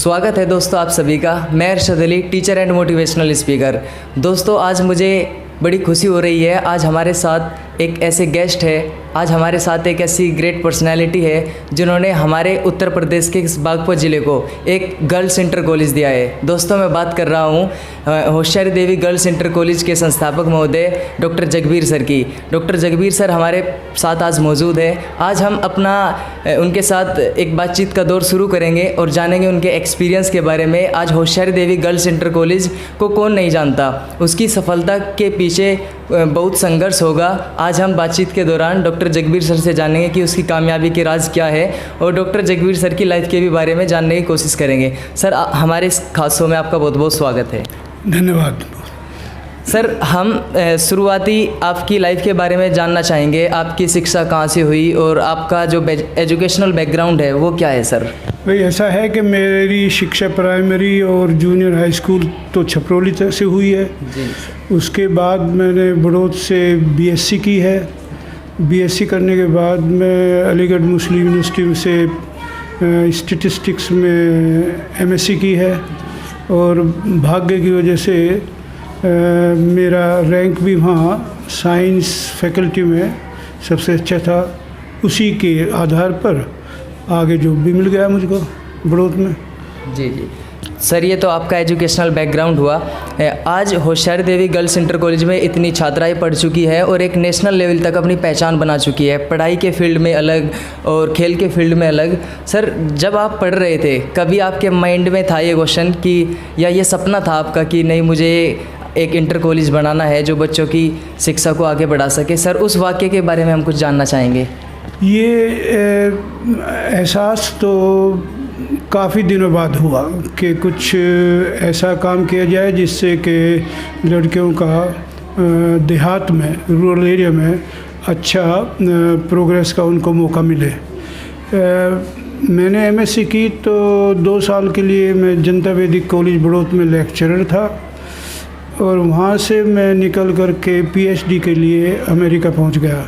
स्वागत है दोस्तों आप सभी का। मैं Arshad Ali, teacher and motivational speaker. दोस्तों आज मुझे बड़ी खुशी हो रही है। आज हमारे साथ एक ऐसे गेस्ट है, आज हमारे साथ एक ऐसी ग्रेट पर्सनालिटी है जिन्होंने हमारे उत्तर प्रदेश के बागपत ज़िले को एक गर्ल्स इंटर कॉलेज दिया है। दोस्तों मैं बात कर रहा हूँ होशियारी देवी गर्ल्स इंटर कॉलेज के संस्थापक महोदय डॉक्टर जगबीर सर की। डॉक्टर जगबीर सर हमारे साथ आज मौजूद है। आज हम अपना उनके साथ एक बातचीत का दौर शुरू करेंगे और जानेंगे उनके एक्सपीरियंस के बारे में। आज होशियारी देवी गर्ल्स इंटर कॉलेज को कौन नहीं जानता, उसकी सफलता के पीछे बहुत संघर्ष होगा। आज हम बातचीत के दौरान डॉक्टर जगबीर सर से जानेंगे कि उसकी कामयाबी के राज क्या है और डॉक्टर जगबीर सर की लाइफ के भी बारे में जानने की कोशिश करेंगे। सर हमारे इस खास शो में आपका बहुत बहुत स्वागत है। धन्यवाद। सर हम शुरुआती आपकी लाइफ के बारे में जानना चाहेंगे। आपकी शिक्षा कहाँ से हुई और आपका जो एजुकेशनल बैकग्राउंड है वो क्या है सर? भाई ऐसा है कि मेरी शिक्षा प्राइमरी और जूनियर हाई स्कूल तो छपरौली से हुई है जी। उसके बाद मैंने बड़ौद से बीएससी की है। बीएससी करने के बाद मैं अलीगढ़ मुस्लिम यूनिवर्सिटी से स्टैटिस्टिक्स में एमएससी की है और भाग्य की वजह से मेरा रैंक भी वहाँ साइंस फैकल्टी में सबसे अच्छा था। उसी के आधार पर आगे जॉब भी मिल गया मुझको बड़ौद में। जी जी सर, ये तो आपका एजुकेशनल बैकग्राउंड हुआ। आज होशियारी देवी गर्ल्स इंटर कॉलेज में इतनी छात्राएं पढ़ चुकी है और एक नेशनल लेवल तक अपनी पहचान बना चुकी है, पढ़ाई के फील्ड में अलग और खेल के फील्ड में अलग। सर जब आप पढ़ रहे थे कभी आपके माइंड में था ये क्वेश्चन कि या ये सपना था आपका कि नहीं मुझे एक इंटर कॉलेज बनाना है जो बच्चों की शिक्षा को आगे बढ़ा सके? सर उस वाक़ये के बारे में हम कुछ जानना चाहेंगे। ये एहसास तो काफ़ी दिनों बाद हुआ कि कुछ ऐसा काम किया जाए जिससे कि लड़कियों का देहात में, रूरल एरिया में अच्छा प्रोग्रेस का उनको मौका मिले। मैंने एमएससी की तो 2 साल के लिए मैं जनता वैदिक कॉलेज बड़ौद में लेक्चरर था और वहाँ से मैं निकल कर के पीएचडी के लिए अमेरिका पहुँच गया।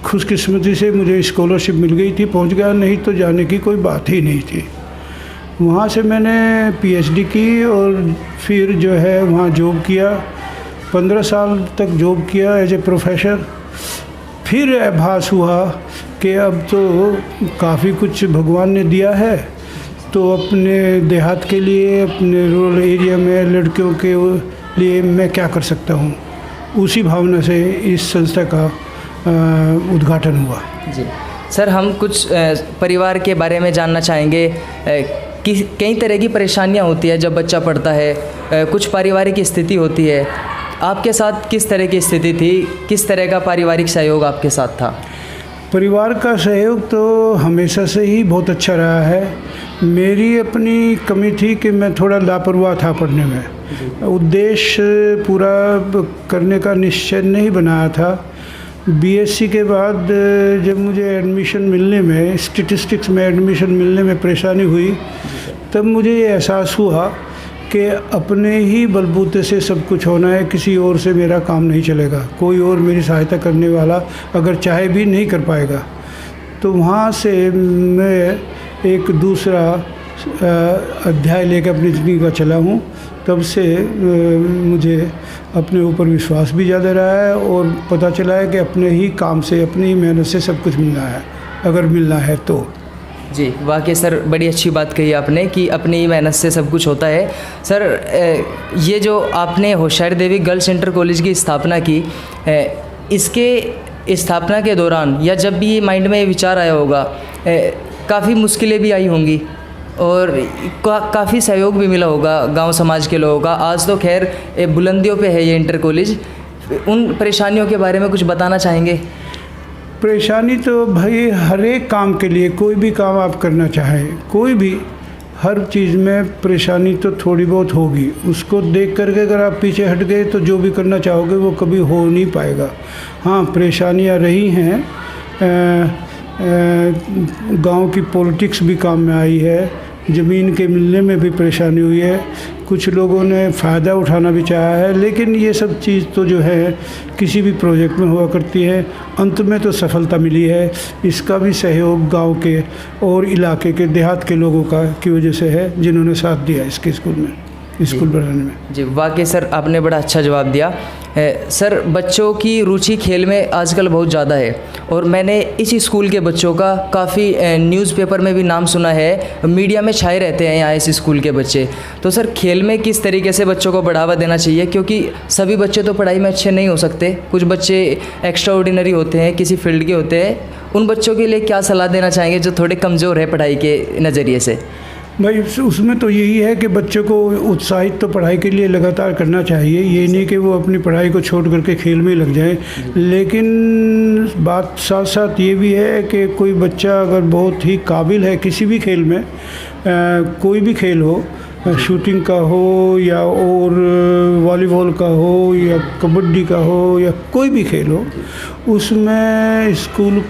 खुशकिस्मती से मुझे स्कॉलरशिप मिल गई थी, पहुंच गया, नहीं तो जाने की कोई बात ही नहीं थी। वहाँ से मैंने पीएचडी की और फिर जो है वहाँ जॉब किया। 15 साल तक जॉब किया एज ए प्रोफेसर। फिर आभास हुआ कि अब तो काफ़ी कुछ भगवान ने दिया है, तो अपने देहात के लिए, अपने रूरल एरिया में लड़कियों के लिए मैं क्या कर सकता हूँ। उसी भावना से इस संस्था का उद्घाटन हुआ। जी सर, हम कुछ परिवार के बारे में जानना चाहेंगे कि कई तरह की परेशानियां होती है जब बच्चा पढ़ता है, कुछ पारिवारिक स्थिति होती है। आपके साथ किस तरह की स्थिति थी, किस तरह का पारिवारिक सहयोग आपके साथ था? परिवार का सहयोग तो हमेशा से ही बहुत अच्छा रहा है। मेरी अपनी कमी थी कि मैं थोड़ा लापरवाह था पढ़ने में। उद्देश्य पूरा करने का निश्चय नहीं बनाया था। बीएससी के बाद जब मुझे एडमिशन मिलने में, स्टैटिस्टिक्स में एडमिशन मिलने में परेशानी हुई, तब मुझे ये एहसास हुआ कि अपने ही बलबूते से सब कुछ होना है, किसी और से मेरा काम नहीं चलेगा। कोई और मेरी सहायता करने वाला अगर चाहे भी नहीं कर पाएगा। तो वहाँ से मैं एक दूसरा अध्याय लेकर अपनी ज़िंदगी का चला हूँ। तब से मुझे अपने ऊपर विश्वास भी ज़्यादा रहा है और पता चला है कि अपने ही काम से, अपनी ही मेहनत से सब कुछ मिलना है, अगर मिलना है तो। जी वाकई सर, बड़ी अच्छी बात कही आपने कि अपनी ही मेहनत से सब कुछ होता है। सर ये जो आपने होशियारी देवी गर्ल्स इंटर कॉलेज की स्थापना की, इसके स्थापना के दौरान या जब भी माइंड में विचार आया होगा, काफ़ी मुश्किलें भी आई होंगी और काफ़ी सहयोग भी मिला होगा गांव समाज के लोगों का। आज तो खैर बुलंदियों पे है ये इंटर कॉलेज। उन परेशानियों के बारे में कुछ बताना चाहेंगे? परेशानी तो भाई हर एक काम के लिए, कोई भी काम आप करना चाहें, कोई भी, हर चीज़ में परेशानी तो थोड़ी बहुत होगी। उसको देख करके अगर आप पीछे हट गए तो जो भी करना चाहोगे वो कभी हो नहीं पाएगा। हाँ, परेशानियाँ रही हैं। गांव की पॉलिटिक्स भी काम में आई है, ज़मीन के मिलने में भी परेशानी हुई है। कुछ लोगों ने फ़ायदा उठाना भी चाहा है, लेकिन ये सब चीज़ तो जो है किसी भी प्रोजेक्ट में हुआ करती है। अंत में तो सफलता मिली है, इसका भी सहयोग गांव के और इलाके के देहात के लोगों का की वजह से है, जिन्होंने साथ दिया इसके स्कूल बनाने में। जी वाकई सर, आपने बड़ा अच्छा जवाब दिया। सर, बच्चों की रुचि खेल में आजकल बहुत ज़्यादा है और मैंने इस स्कूल के बच्चों का काफ़ी न्यूज़पेपर में भी नाम सुना है, मीडिया में छाए रहते हैं यहाँ इस स्कूल के बच्चे। तो सर, खेल में किस तरीके से बच्चों को बढ़ावा देना चाहिए, क्योंकि सभी बच्चे तो पढ़ाई में अच्छे नहीं हो सकते, कुछ बच्चे एक्स्ट्रा ऑर्डिनरी होते हैं, किसी फील्ड के होते हैं। उन बच्चों के लिए क्या सलाह देना चाहेंगे जो थोड़े कमज़ोर है पढ़ाई के नज़रिए से? भाई उसमें तो यही है कि बच्चों को उत्साहित तो पढ़ाई के लिए लगातार करना चाहिए। ये नहीं कि वो अपनी पढ़ाई को छोड़ करके खेल में ही लग जाए, लेकिन बात साथ साथ ये भी है कि कोई बच्चा अगर बहुत ही काबिल है किसी भी खेल में, कोई भी खेल हो, शूटिंग का हो या और वॉलीबॉल का हो या कबड्डी का हो या कोई भी खेल हो, उसमें स्कूल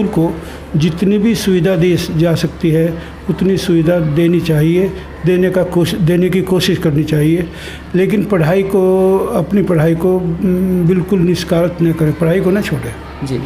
को जितनी भी सुविधा दी जा सकती है उतनी सुविधा देनी चाहिए, देने की कोशिश करनी चाहिए। लेकिन अपनी पढ़ाई को बिल्कुल निष्कारत न करें, पढ़ाई को न छोड़ें। जी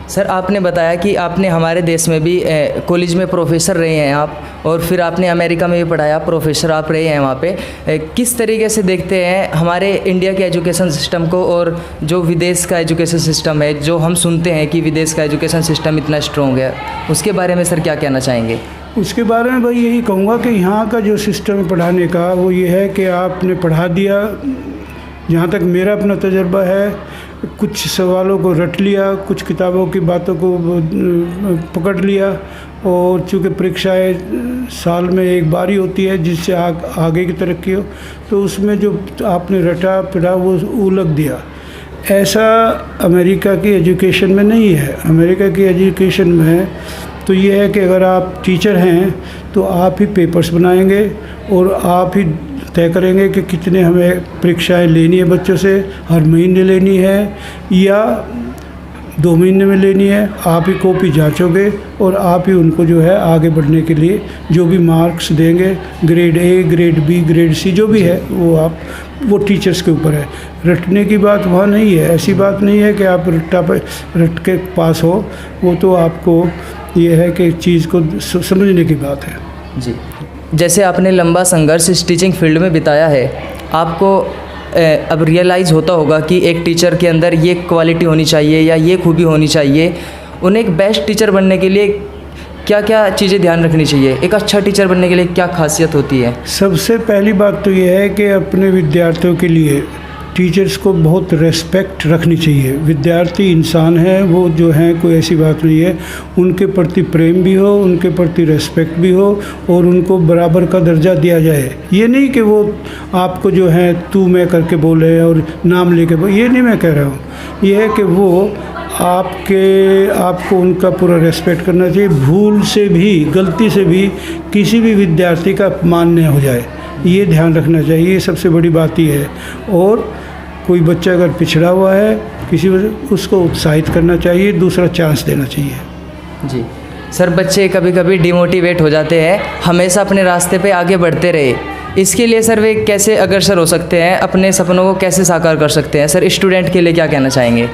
सर, आपने बताया कि आपने हमारे देश में भी कॉलेज में प्रोफेसर रहे हैं आप, और फिर आपने अमेरिका में भी पढ़ाया, प्रोफेसर आप रहे हैं वहाँ पे। किस तरीके से देखते हैं हमारे इंडिया के एजुकेशन सिस्टम को और जो विदेश का एजुकेशन सिस्टम है, जो हम सुनते हैं कि विदेश का एजुकेशन सिस्टम इतना स्ट्रॉन्ग है, उसके बारे में सर क्या कहना चाहेंगे? उसके बारे में भाई यही कहूँगा कि यहाँ का जो सिस्टम है पढ़ाने का, वो ये है कि आपने पढ़ा दिया। जहाँ तक मेरा अपना तजर्बा है, कुछ सवालों को रट लिया, कुछ किताबों की बातों को पकड़ लिया, और चूँकि परीक्षाएं साल में एक बार ही होती है जिससे आगे की तरक्की हो, तो उसमें जो आपने रटा पढ़ा वो उलझ दिया। ऐसा अमेरिका की एजुकेशन में नहीं है। अमेरिका की एजुकेशन में तो ये है कि अगर आप टीचर हैं तो आप ही पेपर्स बनाएंगे और आप ही तय करेंगे कि कितने हमें परीक्षाएं लेनी है बच्चों से, हर महीने लेनी है या 2 महीने में लेनी है। आप ही कॉपी जांचोगे और आप ही उनको जो है आगे बढ़ने के लिए जो भी मार्क्स देंगे, grade A, grade B, grade C जो भी है, वो टीचर्स के ऊपर है। रटने की बात वहाँ नहीं है। ऐसी बात नहीं है कि आप रट के पास हो, वो तो आपको ये है कि चीज़ को समझने की बात है। जी, जैसे आपने लंबा संघर्ष इस टीचिंग फील्ड में बिताया है, आपको अब रियलाइज़ होता होगा कि एक टीचर के अंदर ये क्वालिटी होनी चाहिए या ये खूबी होनी चाहिए। उन्हें एक बेस्ट टीचर बनने के लिए क्या क्या चीज़ें ध्यान रखनी चाहिए? एक अच्छा टीचर बनने के लिए क्या खासियत होती है? सबसे पहली बात तो ये है कि अपने विद्यार्थियों के लिए टीचर्स को बहुत रेस्पेक्ट रखनी चाहिए। विद्यार्थी इंसान है, वो जो हैं कोई ऐसी बात नहीं है। उनके प्रति प्रेम भी हो, उनके प्रति रेस्पेक्ट भी हो और उनको बराबर का दर्जा दिया जाए। ये नहीं कि वो आपको जो है तू मैं करके बोले और नाम लेके बोले, ये नहीं मैं कह रहा हूँ। ये है कि वो आपको उनका पूरा रेस्पेक्ट करना चाहिए। भूल से भी, गलती से भी किसी भी विद्यार्थी का अपमान न हो जाए, ये ध्यान रखना चाहिए। ये सबसे बड़ी बात ही है। और कोई बच्चा अगर पिछड़ा हुआ है किसी वजह, उसको उत्साहित करना चाहिए, दूसरा चांस देना चाहिए। जी सर, बच्चे कभी कभी डिमोटिवेट हो जाते हैं, हमेशा अपने रास्ते पे आगे बढ़ते रहे, इसके लिए सर वे कैसे अग्रसर हो सकते हैं, अपने सपनों को कैसे साकार कर सकते हैं? सर, स्टूडेंट के लिए क्या कहना चाहेंगे?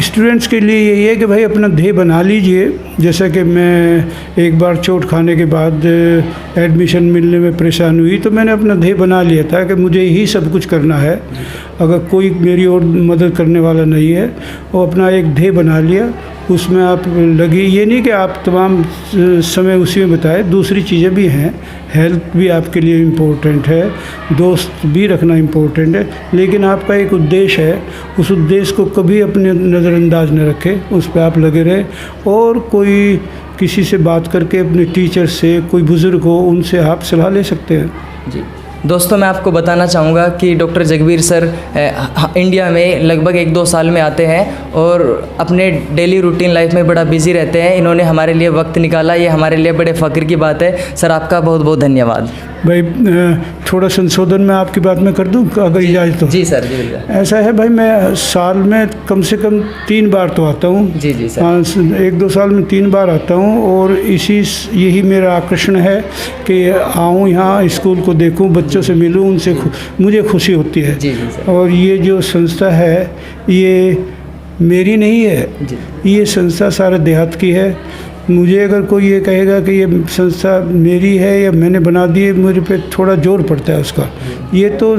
स्टूडेंट्स के लिए यही है कि भाई अपना ध्येय बना लीजिए। जैसा कि मैं एक बार चोट खाने के बाद एडमिशन मिलने में परेशान हुई, तो मैंने अपना ध्येय बना लिया था कि मुझे ही सब कुछ करना है, अगर कोई मेरी और मदद करने वाला नहीं है। और अपना एक ध्येय बना लिया, उसमें आप लगी। ये नहीं कि आप तमाम समय उसी में बिताए, दूसरी चीज़ें भी हैं। हेल्थ भी आपके लिए इम्पोर्टेंट है, दोस्त भी रखना इम्पोर्टेंट है, लेकिन आपका एक उद्देश्य है, उस उद्देश्य को कभी अपने नज़रअंदाज न रखें, उस पर आप लगे रहें। और कोई किसी से बात करके, अपने टीचर से, कोई बुज़ुर्ग हो, उनसे आप सलाह ले सकते हैं। जी दोस्तों, मैं आपको बताना चाहूँगा कि डॉक्टर जगबीर सर इंडिया में लगभग 1-2 साल में आते हैं और अपने डेली रूटीन लाइफ में बड़ा बिजी रहते हैं। इन्होंने हमारे लिए वक्त निकाला, ये हमारे लिए बड़े फ़ख्र की बात है। सर, आपका बहुत बहुत धन्यवाद। भाई थोड़ा संशोधन मैं आपकी बात में कर दूं अगर इजाज़त हो। जी सर, जी बिल्कुल। ऐसा है भाई, मैं साल में कम से कम 3 बार तो आता हूँ। जी जी सर। हाँ, 1-2 साल में 3 बार आता हूँ और यही मेरा आकर्षण है कि आऊँ यहाँ, स्कूल को देखूँ, बच्चों से मिलूँ, उनसे मुझे खुशी होती है। जी जी सर। और ये जो संस्था है ये मेरी नहीं है, जी ये संस्था सारे देहात की है। मुझे अगर कोई ये कहेगा कि ये संस्था मेरी है या मैंने बना दी है, मेरे पे थोड़ा जोर पड़ता है उसका। ये तो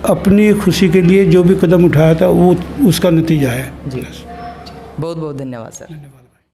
अपनी खुशी के लिए जो भी कदम उठाया था वो उसका नतीजा है। जी, बहुत बहुत धन्यवाद सर।